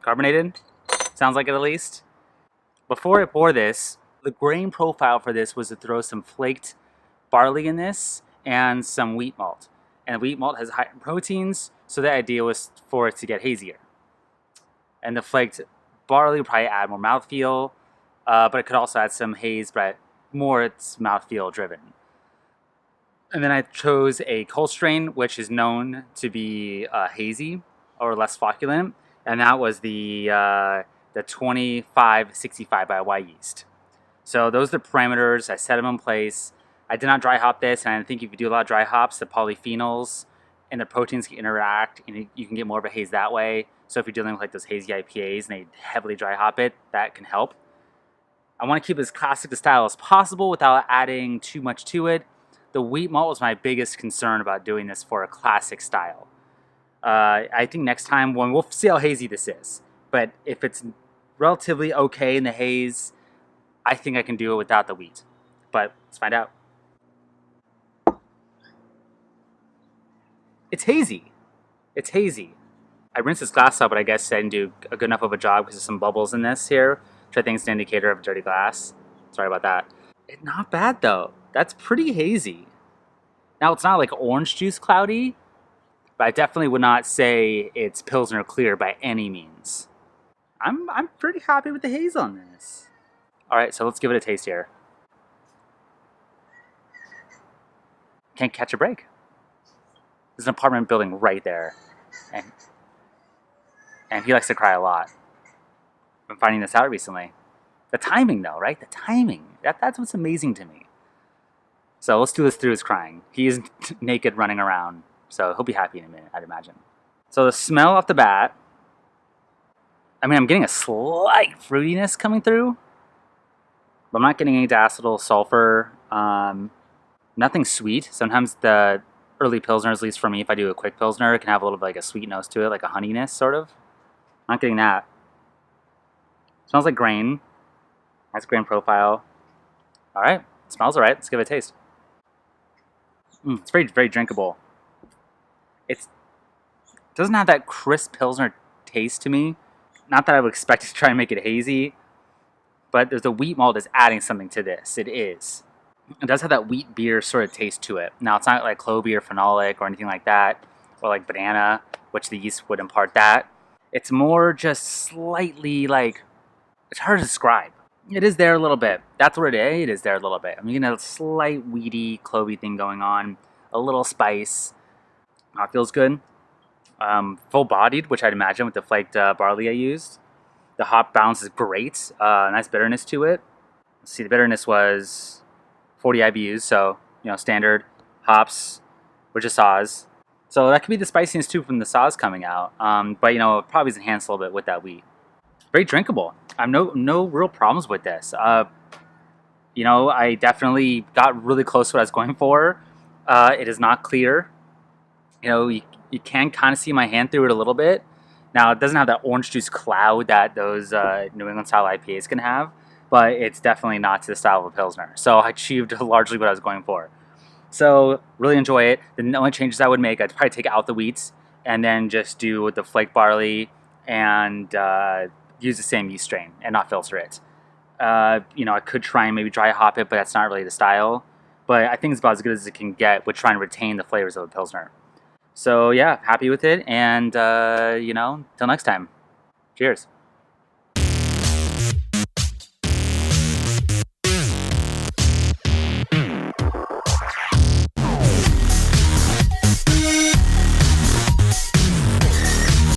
Carbonated? Sounds like it at least. Before I pour this, the grain profile for this was to throw some flaked barley in this and some wheat malt. And wheat malt has higher proteins, so the idea was for it to get hazier. And the flaked barley would probably add more mouthfeel, but it could also add some haze, but more it's mouthfeel driven. And then I chose a cold strain, which is known to be hazy or less flocculent, and that was the 2565 by Y yeast. So those are the parameters. I set them in place. I did not dry hop this, and I think if you do a lot of dry hops, the polyphenols and the proteins can interact, and you can get more of a haze that way. So if you're dealing with like those hazy IPAs and they heavily dry hop it, that can help. I want to keep it as classic a style as possible without adding too much to it. The wheat malt was my biggest concern about doing this for a classic style. I think next time, we'll see how hazy this is. But if it's relatively okay in the haze, I think I can do it without the wheat. But let's find out. It's hazy. It's hazy. I rinsed this glass out, but I guess I didn't do a good enough of a job because there's some bubbles in this here, which I think is an indicator of dirty glass. Sorry about that. It's not bad though. That's pretty hazy. Now it's not like orange juice cloudy, but I definitely would not say it's Pilsner clear by any means. I'm pretty happy with the haze on this. All right, so let's give it a taste here. Can't catch a break. There's an apartment building right there, and he likes to cry a lot. I've been finding this out recently. The timing though, right? The timing. That's what's amazing to me. So let's do this through his crying. He is naked running around, so he'll be happy in a minute, I'd imagine. So the smell off the bat, I mean, I'm getting a slight fruitiness coming through, but I'm not getting any diacetyl sulfur. Nothing sweet. Sometimes the early Pilsners, at least for me, if I do a quick Pilsner, it can have a little bit like a sweet nose to it, like a honeyness, sort of. I'm not getting that. Smells like grain. Nice grain profile. All right, it smells all right. Let's give it a taste. It's very, very drinkable. It doesn't have that crisp Pilsner taste to me. Not that I would expect to try and make it hazy, but there's the wheat malt is adding something to this. It is. It does have that wheat beer sort of taste to it. Now, it's not like clovey or phenolic or anything like that, or like banana, which the yeast would impart that. It's more just slightly like, it's hard to describe. It is there a little bit. That's what it is. It is there a little bit. I'm getting a slight weedy, clovey thing going on, a little spice. It feels good. Full-bodied, which I'd imagine with the flaked barley I used. The hop balance is great. Nice bitterness to it. Let's see, the bitterness was 40 IBUs, so, you know, standard hops, which is Saaz. So that could be the spiciness too from the Saaz coming out. But, you know, it probably is enhanced a little bit with that wheat. Very drinkable. I have no real problems with this. You know, I definitely got really close to what I was going for. It is not clear. You know, you can kind of see my hand through it a little bit. Now, it doesn't have that orange juice cloud that those New England style IPAs can have, but it's definitely not to the style of a Pilsner. So I achieved largely what I was going for. So really enjoy it. The only changes I would make, I'd probably take out the wheats and then just do with the flake barley and use the same yeast strain and not filter it. You know, I could try and maybe dry hop it, but that's not really the style. But I think it's about as good as it can get with trying to retain the flavors of a Pilsner. So yeah, happy with it, and you know, till next time. Cheers.